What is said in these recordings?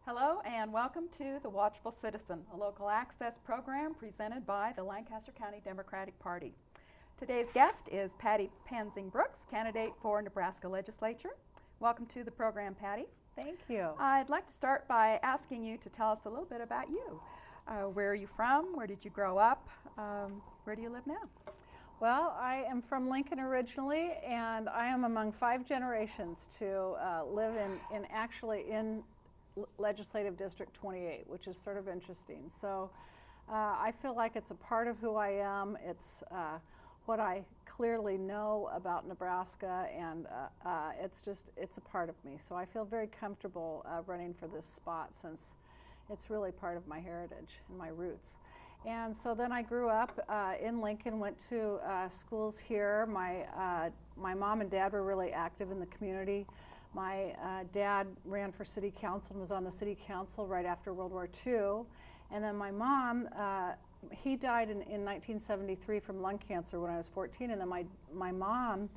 Hello and welcome to the Watchful Citizen, a local access program presented by the Lancaster County Democratic Party. Today's guest is Patty Pansing-Brooks, candidate for Nebraska Legislature. Welcome to the program, Patty. Thank you. I'd like to start by asking you to tell us a little bit about you. Where are you from? Where did you grow up? Where do you live now? Well, I am from Lincoln originally, and I am among 5 generations to live in Legislative District 28, which is sort of interesting. So I feel like it's a part of who I am. It's what I clearly know about Nebraska, and it's a part of me. So I feel very comfortable running for this spot since it's really part of my heritage and my roots. And so then I grew up in Lincoln, went to schools here. My mom and dad were really active in the community. My dad ran for city council and was on the city council right after World War II. And then my mom, he died in 1973 from lung cancer when I was 14. And then my mom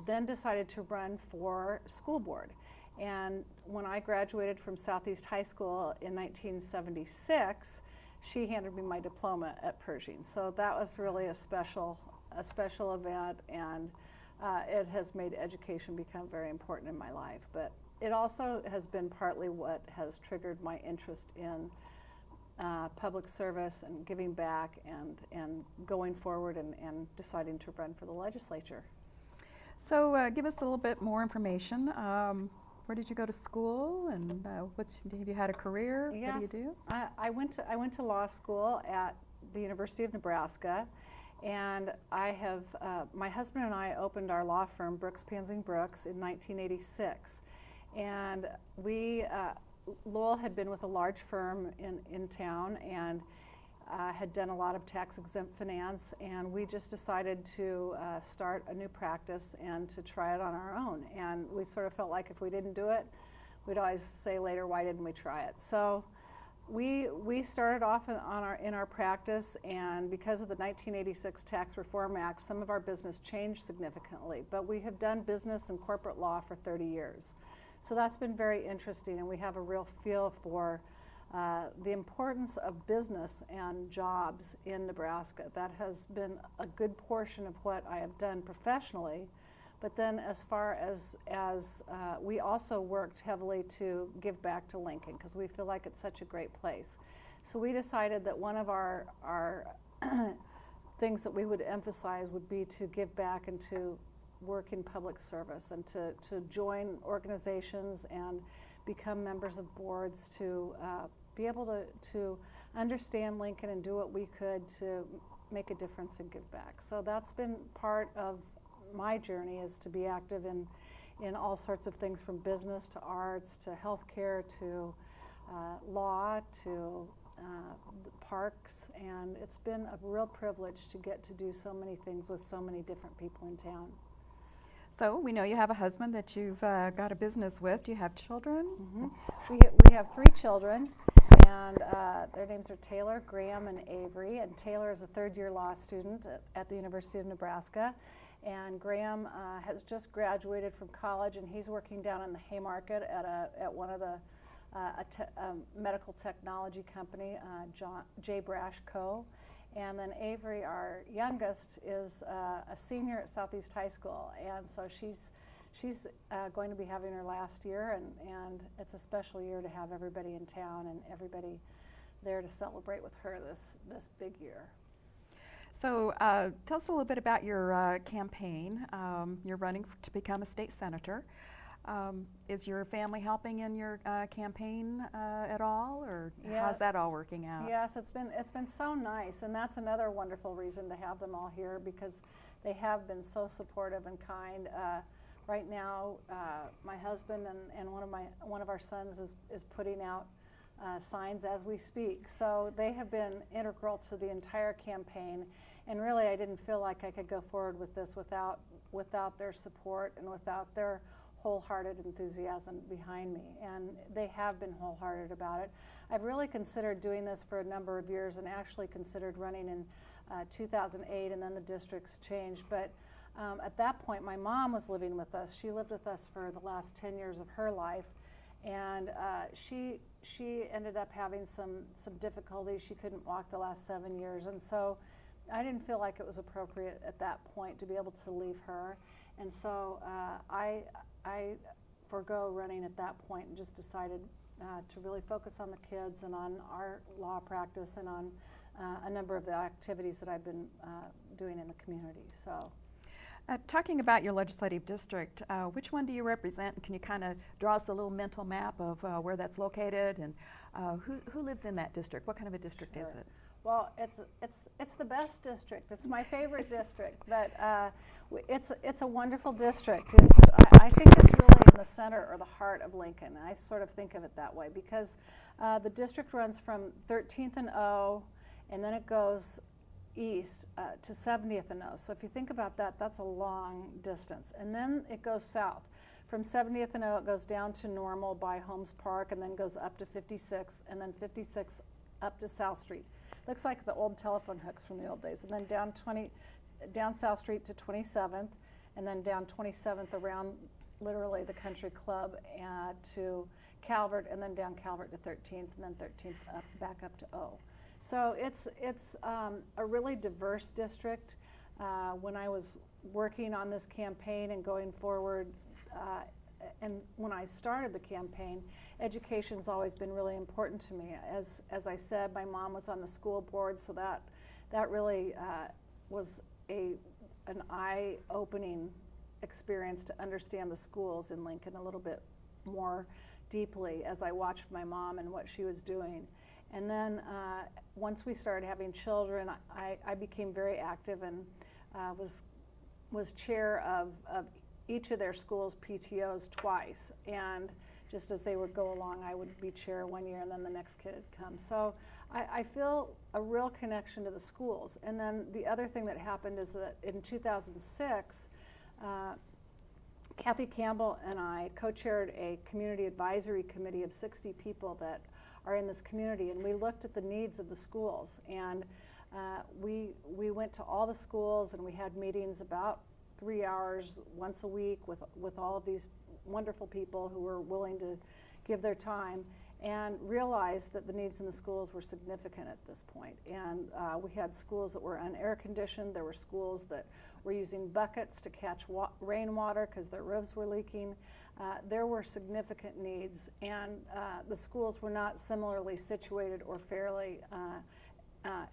then decided to run for school board. And when I graduated from Southeast High School in 1976, she handed me my diploma at Pershing. So that was really a special event, and it has made education become very important in my life. But it also has been partly what has triggered my interest in public service and giving back and going forward and deciding to run for the legislature. So give us a little bit more information. Where did you go to school, and have you had a career? Yes, what do you do? I went to law school at the University of Nebraska, and I have my husband and I opened our law firm, Brooks Pansing-Brooks, in 1986, and Lowell had been with a large firm in town and had done a lot of tax-exempt finance, and we just decided to start a new practice and to try it on our own. And we sort of felt like if we didn't do it, we'd always say later, why didn't we try it? So we started off in our practice, and because of the 1986 Tax Reform Act, some of our business changed significantly, but we have done business and corporate law for 30 years. So that's been very interesting, and we have a real feel for the importance of business and jobs in Nebraska. That has been a good portion of what I have done professionally. But then as far as we also worked heavily to give back to Lincoln because we feel like it's such a great place. So we decided that one of our things that we would emphasize would be to give back and to work in public service and to join organizations and become members of boards, to be able to understand Lincoln and do what we could to make a difference and give back. So that's been part of my journey, is to be active in all sorts of things, from business to arts to healthcare to law to the parks, and it's been a real privilege to get to do so many things with so many different people in town. So we know you have a husband that you've got a business with. Do you have children? Mm-hmm. We have 3 children, and their names are Taylor, Graham, and Avery. And Taylor is a third-year law student at the University of Nebraska, and Graham has just graduated from college, and he's working down in the Haymarket at one of the medical technology company, J. Brash Co. And then Avery, our youngest, is a senior at Southeast High School, and so she's going to be having her last year, and it's a special year to have everybody in town and everybody there to celebrate with her this big year. So tell us a little bit about your campaign. You're running to become a state senator. Is your family helping in your campaign at all, or how's that all working out? Yes, it's been so nice, and that's another wonderful reason to have them all here, because they have been so supportive and kind. Right now, my husband and one of our sons is putting out signs as we speak. So they have been integral to the entire campaign, and really I didn't feel like I could go forward with this without their support and without their wholehearted enthusiasm behind me, and they have been wholehearted about it. I've really considered doing this for a number of years, and actually considered running in 2008, and then the districts changed. But at that point, my mom was living with us. She lived with us for the last 10 years of her life, And she ended up having some difficulties. She couldn't walk the last 7 years, and so I didn't feel like it was appropriate at that point to be able to leave her. And so I forgo running at that point and just decided to really focus on the kids and on our law practice and on a number of the activities that I've been doing in the community. So. Talking about your legislative district, which one do you represent? And can you kind of draw us a little mental map of where that's located and who lives in that district? What kind of a district Sure. is it? Well, it's the best district. It's my favorite district, but it's a wonderful district. I think it's really in the center or the heart of Lincoln. I sort of think of it that way because the district runs from 13th and O, and then it goes east to 70th and O. So if you think about that, that's a long distance. And then it goes south. From 70th and O, it goes down to Normal by Holmes Park, and then goes up to 56th, and then 56th up to South Street. Looks like the old telephone hooks from the old days. And then down South Street to 27th, and then down 27th around literally the country club to Calvert, and then down Calvert to 13th, and then 13th back up to O. So it's a really diverse district. When I was working on this campaign and going forward, and when I started the campaign, education's always been really important to me. As I said, my mom was on the school board, so that really was an eye-opening experience to understand the schools in Lincoln a little bit more deeply as I watched my mom and what she was doing. And then once we started having children, I became very active and was chair of each of their schools' PTOs twice. And just as they would go along, I would be chair one year and then the next kid would come. So I feel a real connection to the schools. And then the other thing that happened is that in 2006, Kathy Campbell and I co-chaired a community advisory committee of 60 people that are in this community, and we looked at the needs of the schools, and we went to all the schools and we had meetings about 3 hours once a week with all of these wonderful people who were willing to give their time, and realized that the needs in the schools were significant at this point. And we had schools that were unair conditioned. There were schools that were using buckets to catch rainwater because their roofs were leaking. There were significant needs, and the schools were not similarly situated or fairly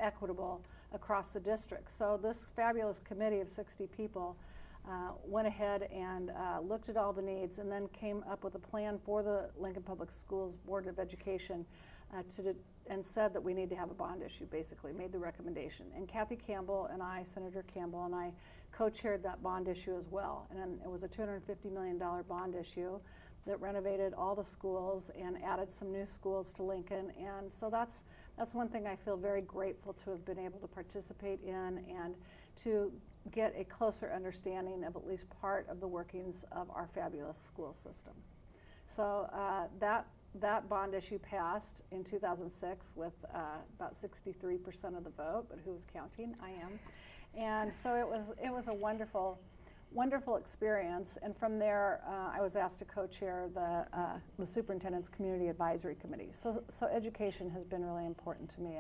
equitable across the district. So this fabulous committee of 60 people went ahead and looked at all the needs and then came up with a plan for the Lincoln Public Schools Board of Education and said that we need to have a bond issue, basically, made the recommendation. And Kathy Campbell and I, Senator Campbell and I, co-chaired that bond issue as well. And it was a $250 million bond issue that renovated all the schools and added some new schools to Lincoln. And so that's one thing I feel very grateful to have been able to participate in and to get a closer understanding of at least part of the workings of our fabulous school system. So that bond issue passed in 2006 with about 63% of the vote, but who was counting? I am. And so it was a wonderful experience. And from there, I was asked to co-chair the Superintendent's Community Advisory Committee. So education has been really important to me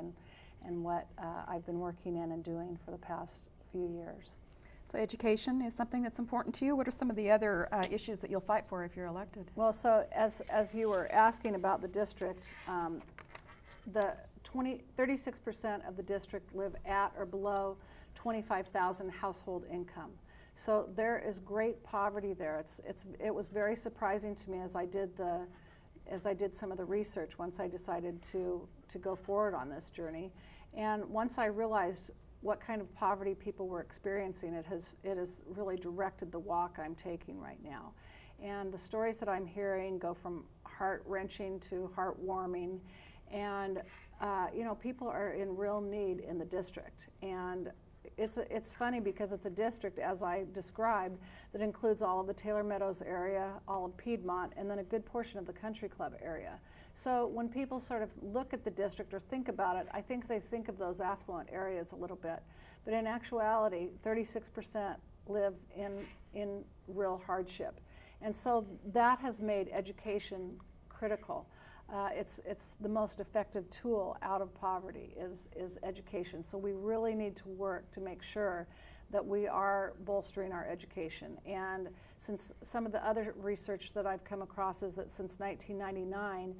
and what I've been working in and doing for the past few years. So education is something that's important to you. What are some of the other issues that you'll fight for if you're elected? Well, so as you were asking about the district, the 36% of the district live at or below 25,000 household income. So there is great poverty there. It was very surprising to me as I did some of the research once I decided to go forward on this journey. And once I realized what kind of poverty people were experiencing, it has really directed the walk I'm taking right now. And the stories that I'm hearing go from heart-wrenching to heartwarming. And people are in real need in the district. And it's funny because it's a district, as I described, that includes all of the Taylor Meadows area, all of Piedmont, and then a good portion of the Country Club area. So when people sort of look at the district or think about it, I think they think of those affluent areas a little bit. But in actuality, 36% live in real hardship. And so that has made education critical. It's the most effective tool out of poverty is education. So we really need to work to make sure that we are bolstering our education. And since some of the other research that I've come across is that since 1999,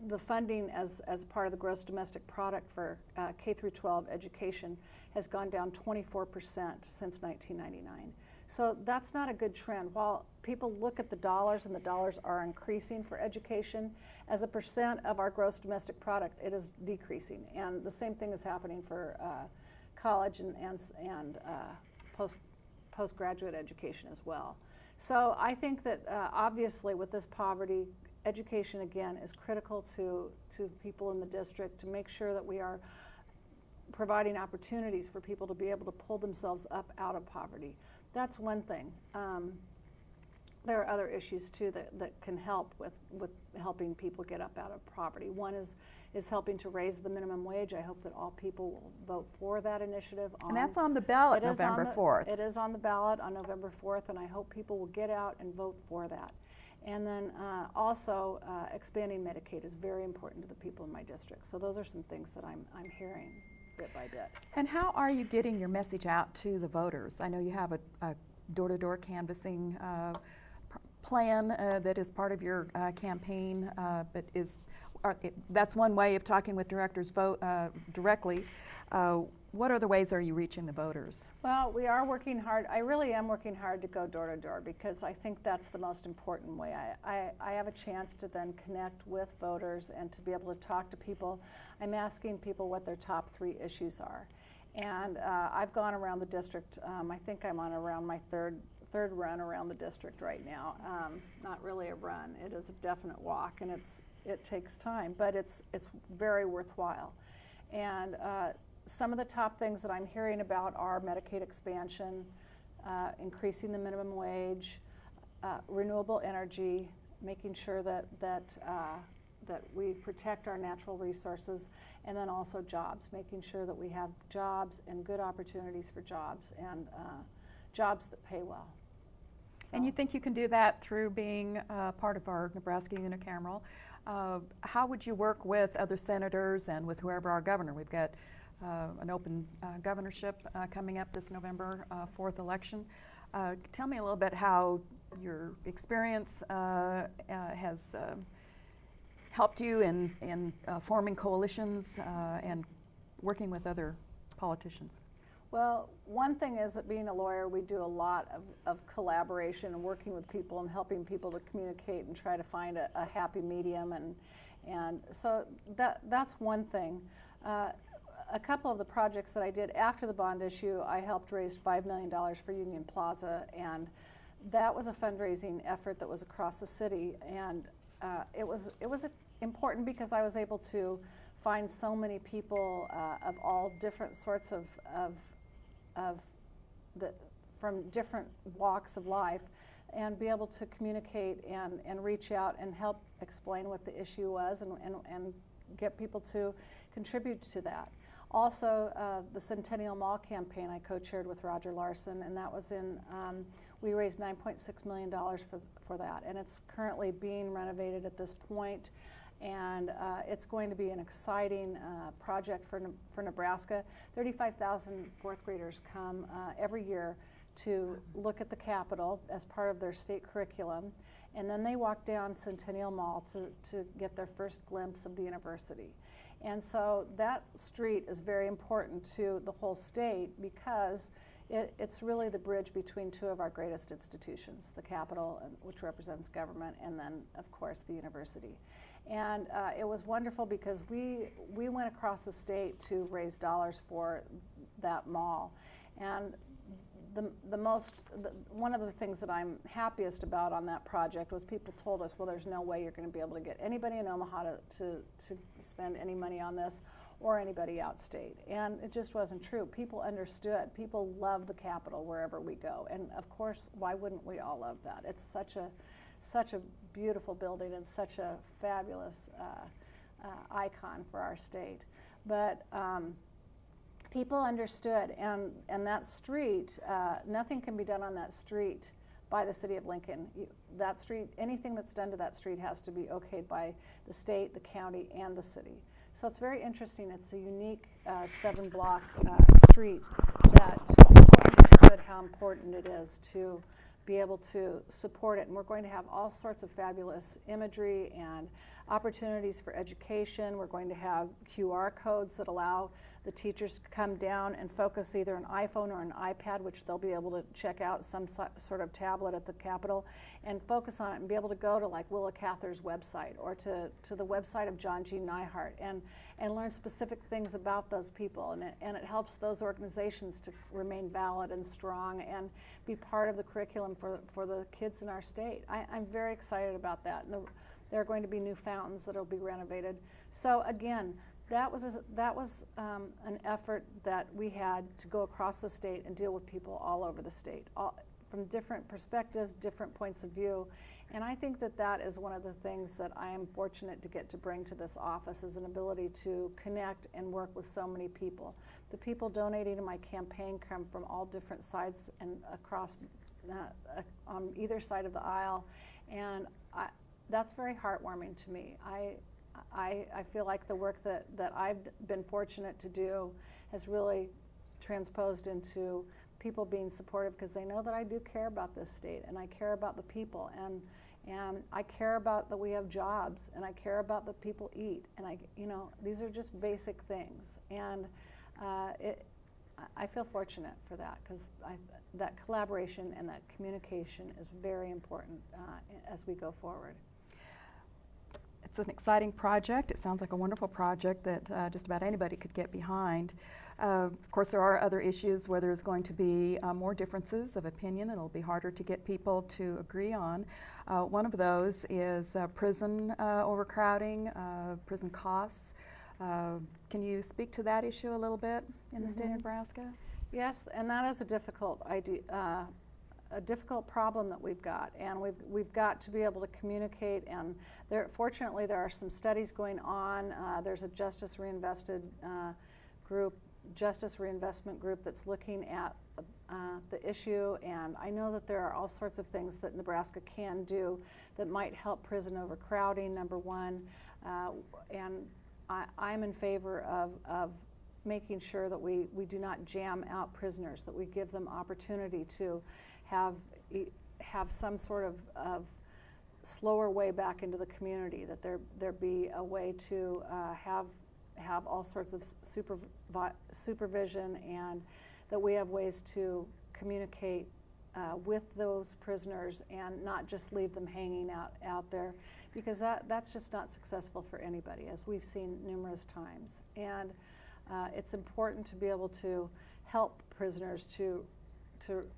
the funding as part of the gross domestic product for K through 12 education has gone down 24% since 1999. So that's not a good trend. While people look at the dollars and the dollars are increasing for education, as a percent of our gross domestic product, it is decreasing. And the same thing is happening for college and postgraduate education as well. So I think that obviously with this poverty, education again is critical to people in the district to make sure that we are providing opportunities for people to be able to pull themselves up out of poverty. That's one thing. There are other issues too that can help with helping people get up out of poverty. One is helping to raise the minimum wage. I hope that all people will vote for that initiative. And that's on the ballot November 4th. It is on the ballot on November 4th, and I hope people will get out and vote for that. And then also expanding Medicaid is very important to the people in my district. So those are some things that I'm hearing bit by bit. And how are you getting your message out to the voters? I know you have a door-to-door canvassing plan that is part of your campaign, but that's one way of talking with directors directly. What other ways are you reaching the voters? Well, we are working hard. I really am working hard to go door to door because I think that's the most important way. I have a chance to then connect with voters and to be able to talk to people. I'm asking people what their top 3 issues are. And I've gone around the district. I think I'm on around my third run around the district right now. Not really a run. It is a definite walk, and it takes time, but it's very worthwhile. And some of the top things that I'm hearing about are Medicaid expansion, increasing the minimum wage, renewable energy, making sure that we protect our natural resources, and then also jobs, making sure that we have jobs and good opportunities for jobs and jobs that pay well. So. And you think you can do that through being part of our Nebraska unicameral? How would you work with other senators and with whoever our governor? We've got an open governorship coming up this November 4th election. Tell me a little bit how your experience has helped you in forming coalitions and working with other politicians. Well, one thing is that being a lawyer, we do a lot of collaboration and working with people and helping people to communicate and try to find a happy medium, and so that's one thing. A couple of the projects that I did after the bond issue, I helped raise $5 million for Union Plaza, and that was a fundraising effort that was across the city, and it was important because I was able to find so many people of all different sorts from different walks of life, and be able to communicate and reach out and help explain what the issue was and get people to contribute to that. Also, the Centennial Mall campaign I co-chaired with Roger Larson, and that was we raised $9.6 million for that, and it's currently being renovated at this point, and it's going to be an exciting project for Nebraska. 35,000 fourth graders come every year to look at the Capitol as part of their state curriculum, and then they walk down Centennial Mall to get their first glimpse of the university. And so that street is very important to the whole state because it's really the bridge between 2 of our greatest institutions, the Capitol, which represents government, and then, of course, the university. And it was wonderful because we went across the state to raise dollars for that mall. And one of the things that I'm happiest about on that project was people told us, well, there's no way you're going to be able to get anybody in Omaha to spend any money on this, or anybody outstate. And it just wasn't true. People understood. People love the Capitol wherever we go. And of course, why wouldn't we all love that? It's such a beautiful building and such a fabulous icon for our state. But people understood, and that street, nothing can be done on that street by the city of Lincoln. That street, anything that's done to that street has to be okayed by the state, the county, and the city. So it's very interesting. It's a unique 7-block street that people understood how important it is to be able to support it. And we're going to have all sorts of fabulous imagery and opportunities for education. We're going to have QR codes that allow the teachers to come down and focus either an iPhone or an iPad, which they'll be able to check out some sort of tablet at the Capitol and focus on it and be able to go to like Willa Cather's website or to the website of John G. Nyhart and learn specific things about those people. And it helps those organizations to remain valid and strong and be part of the curriculum for the kids in our state. I'm very excited about that. And there are going to be new fountains that will be renovated. So again, that was an effort that we had to go across the state and deal with people all over the state, from different perspectives, different points of view. And I think that is one of the things that I am fortunate to get to bring to this office, is an ability to connect and work with so many people. The people donating to my campaign come from all different sides and across on either side of the aisle, and that's very heartwarming to me. I feel like the work that I've been fortunate to do has really transposed into people being supportive, because they know that I do care about this state and I care about the people, and I care about that we have jobs, and I care about that people eat, and these are just basic things, and I feel fortunate for that, because that collaboration and that communication is very important as we go forward. It's an exciting project. It sounds like a wonderful project that just about anybody could get behind. Of course, there are other issues where there's going to be more differences of opinion, and it'll be harder to get people to agree on. One of those is prison overcrowding, prison costs. Can you speak to that issue a little bit in the state of Nebraska? Yes, and that is a difficult idea. A difficult problem that we've got, and we've got to be able to communicate. And fortunately, there are some studies going on. There's a Justice Reinvestment group that's looking at the issue, and I know that there are all sorts of things that Nebraska can do that might help prison overcrowding, number one, and I'm in favor of making sure that we do not jam out prisoners, that we give them opportunity to have some sort of slower way back into the community, that there be a way to have all sorts of supervision, and that we have ways to communicate with those prisoners and not just leave them hanging out there, because that's just not successful for anybody, as we've seen numerous times. And it's important to be able to help prisoners to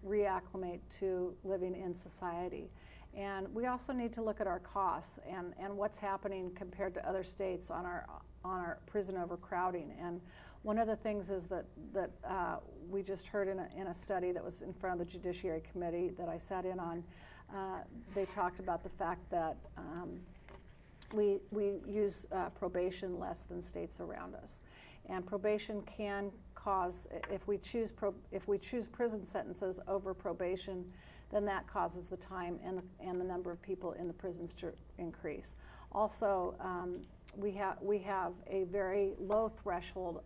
reacclimate to living in society. And we also need to look at our costs and what's happening compared to other states on our prison overcrowding. And one of the things is that we just heard in a study that was in front of the Judiciary Committee that I sat in on. They talked about the fact that we use probation less than states around us. And probation can cause, if we choose prison sentences over probation, then that causes the time and the number of people in the prisons to increase. Also, we have a very low threshold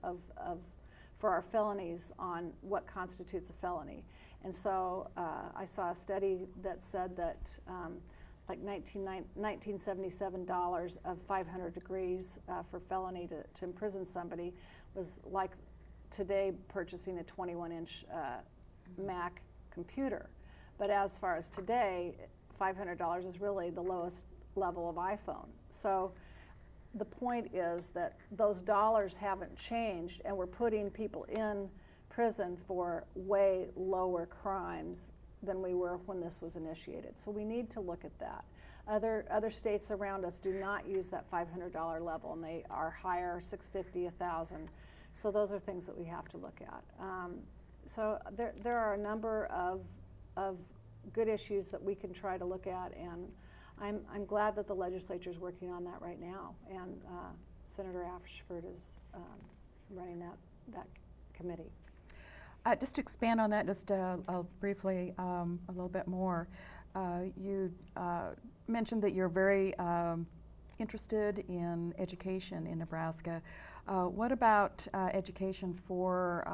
for our felonies on what constitutes a felony. And so I saw a study that said that like $1977 of 500 degrees for felony to imprison somebody was like today purchasing a 21-inch Mac computer. But as far as today, $500 is really the lowest level of iPhone. So the point is that those dollars haven't changed, and we're putting people in prison for way lower crimes than we were when this was initiated. So we need to look at that. Other states around us do not use that $500 level, and they are higher, $650, $1,000. So those are things that we have to look at. So there are a number of good issues that we can try to look at, and I'm glad that the legislature is working on that right now, and Senator Ashford is running that committee. Just to expand on that just briefly a little bit more, You mentioned that you're very interested in education in Nebraska. What about education for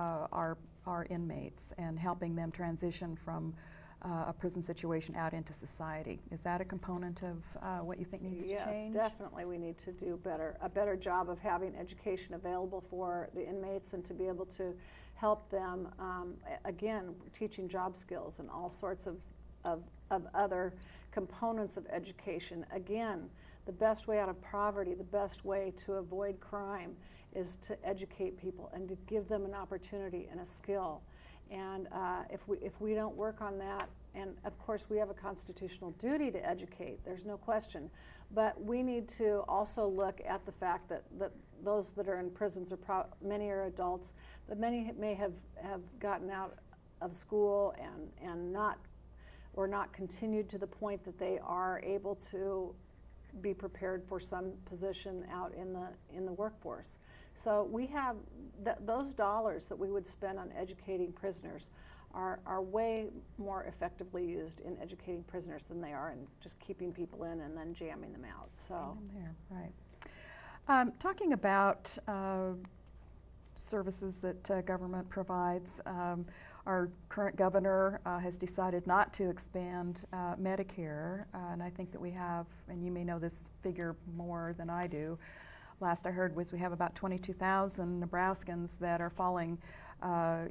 our inmates and helping them transition from a prison situation out into society? Is that a component of what you think needs to change? Yes, definitely. We need to do a better job of having education available for the inmates and to be able to help them, again, teaching job skills and all sorts of other components of education. Again, the best way out of poverty, the best way to avoid crime is to educate people and to give them an opportunity and a skill. And if we don't work on that, and of course we have a constitutional duty to educate, there's no question, but we need to also look at the fact that those that are in prisons many are adults, but many may have gotten out of school and not continued to the point that they are able to be prepared for some position out in the workforce. So we have those dollars that we would spend on educating prisoners are way more effectively used in educating prisoners than they are in just keeping people in and then jamming them out. So there, right. Talking about services that government provides, our current governor has decided not to expand Medicare, and I think that we have, and you may know this figure more than I do, last I heard was we have about 22,000 Nebraskans that are falling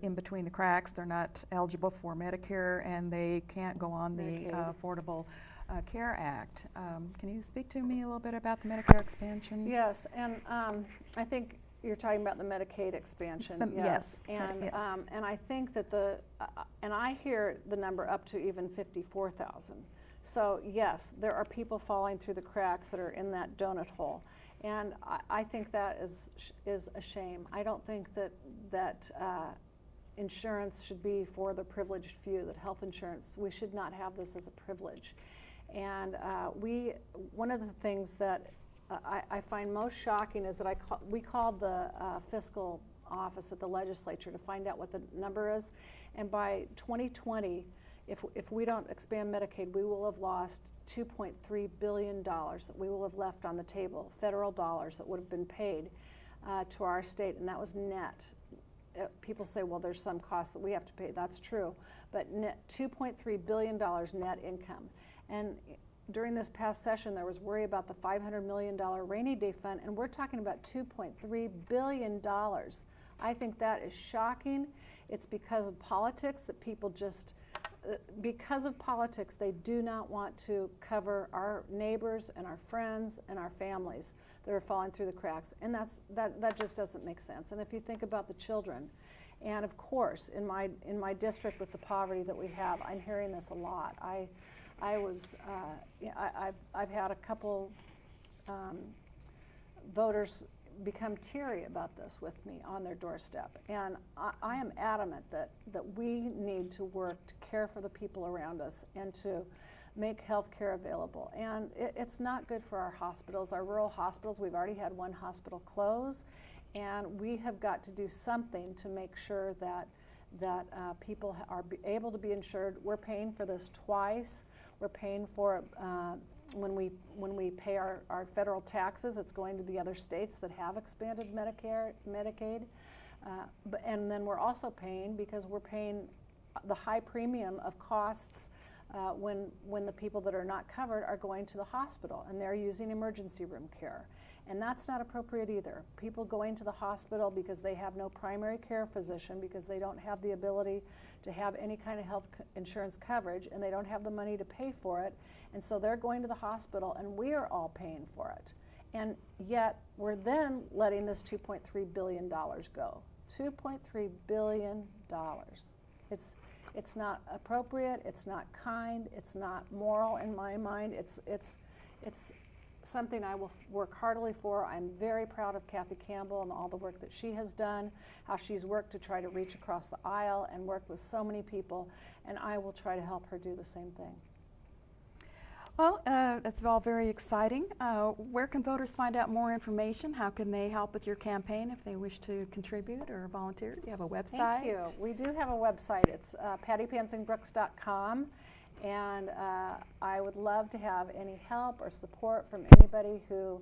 in between the cracks. They're not eligible for Medicare and they can't go on the Affordable Care Act. Can you speak to me a little bit about the Medicare expansion? Yes, and I think you're talking about the Medicaid expansion. Yes. And yes. And I think that and I hear the number up to even 54,000. So yes, there are people falling through the cracks that are in that donut hole. And I think that is a shame. I don't think that insurance should be for the privileged few, that health insurance, we should not have this as a privilege. And one of the things that I find most shocking is that we called the fiscal office at the legislature to find out what the number is. And by 2020, if we don't expand Medicaid, we will have lost $2.3 billion that we will have left on the table, federal dollars that would have been paid to our state, and that was net. People say, well, there's some cost that we have to pay. That's true, but net $2.3 billion net income. And during this past session, there was worry about the $500 million rainy day fund, and we're talking about $2.3 billion. I think that is shocking. It's because of politics that people just, because of politics, they do not want to cover our neighbors and our friends and our families that are falling through the cracks. And that just doesn't make sense. And if you think about the children, and of course, in my district with the poverty that we have, I'm hearing this a lot. I've had a couple voters become teary about this with me on their doorstep. And I am adamant that we need to work to care for the people around us and to make health care available. And it's not good for our hospitals, our rural hospitals. We've already had one hospital close, and we have got to do something to make sure that people are able to be insured. We're paying for this twice. We're paying for it when we pay our federal taxes. It's going to the other states that have expanded Medicaid. And then we're also paying because we're paying the high premium of costs when the people that are not covered are going to the hospital and they're using emergency room care. And that's not appropriate either. People going to the hospital because they have no primary care physician, because they don't have the ability to have any kind of health insurance coverage, and they don't have the money to pay for it. And so they're going to the hospital, and we are all paying for it. And yet, we're then letting this $2.3 billion go. $2.3 billion. It's not appropriate, it's not kind, it's not moral in my mind. It's something I will work heartily for. I'm very proud of Kathy Campbell and all the work that she has done, how she's worked to try to reach across the aisle and work with so many people, and I will try to help her do the same thing. Well, that's all very exciting. Where can voters find out more information? How can they help with your campaign if they wish to contribute or volunteer? Do you have a website? Thank you. We do have a website. It's pattypanzingbrooks.com. And I would love to have any help or support from anybody who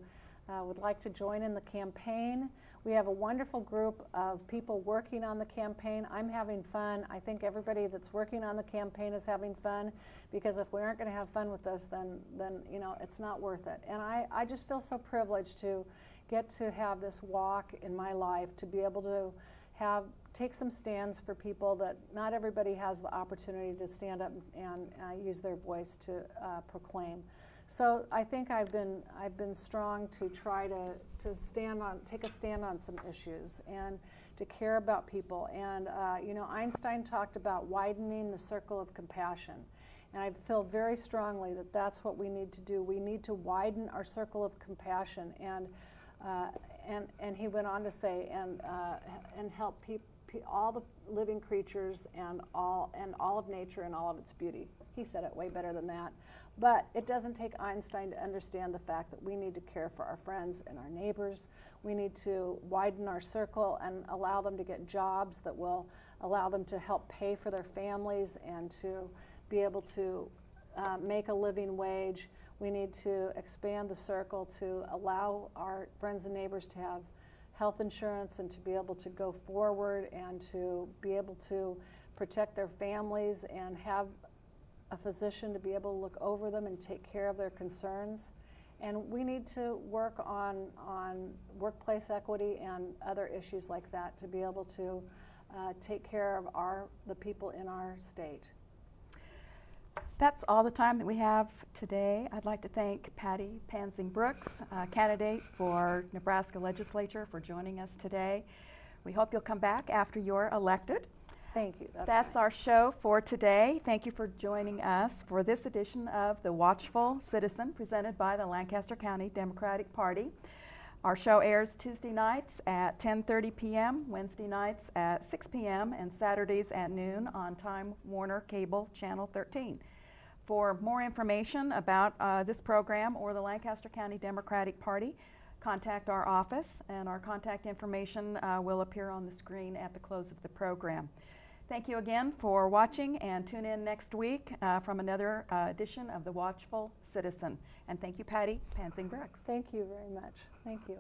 would like to join in the campaign. We have a wonderful group of people working on the campaign. I'm having fun. I think everybody that's working on the campaign is having fun, because if we aren't going to have fun with this, then you know, it's not worth it. And I just feel so privileged to get to have this walk in my life, to be able to take some stands for people that not everybody has the opportunity to stand up and use their voice to proclaim. So I think I've been strong to try to take a stand on some issues and to care about people. And you know, Einstein talked about widening the circle of compassion, and I feel very strongly that that's what we need to do. We need to widen our circle of compassion, and he went on to say, and help all the living creatures and all of nature and all of its beauty. He said it way better than that. But it doesn't take Einstein to understand the fact that we need to care for our friends and our neighbors. We need to widen our circle and allow them to get jobs that will allow them to help pay for their families and to be able to make a living wage. We need to expand the circle to allow our friends and neighbors to have health insurance and to be able to go forward and to be able to protect their families and have a physician to be able to look over them and take care of their concerns. And we need to work on workplace equity and other issues like that to be able to take care of the people in our state. That's all the time that we have today. I'd like to thank Patty Pansing-Brooks, candidate for Nebraska Legislature, for joining us today. We hope you'll come back after you're elected. Thank you. That's nice. Our show for today. Thank you for joining us for this edition of The Watchful Citizen, presented by the Lancaster County Democratic Party. Our show airs Tuesday nights at 10:30 p.m., Wednesday nights at 6 p.m., and Saturdays at noon on Time Warner Cable Channel 13. For more information about this program or the Lancaster County Democratic Party, contact our office, and our contact information will appear on the screen at the close of the program. Thank you again for watching, and tune in next week from another edition of The Watchful Citizen. And thank you, Patty Pansing-Brooks. Thank you very much. Thank you.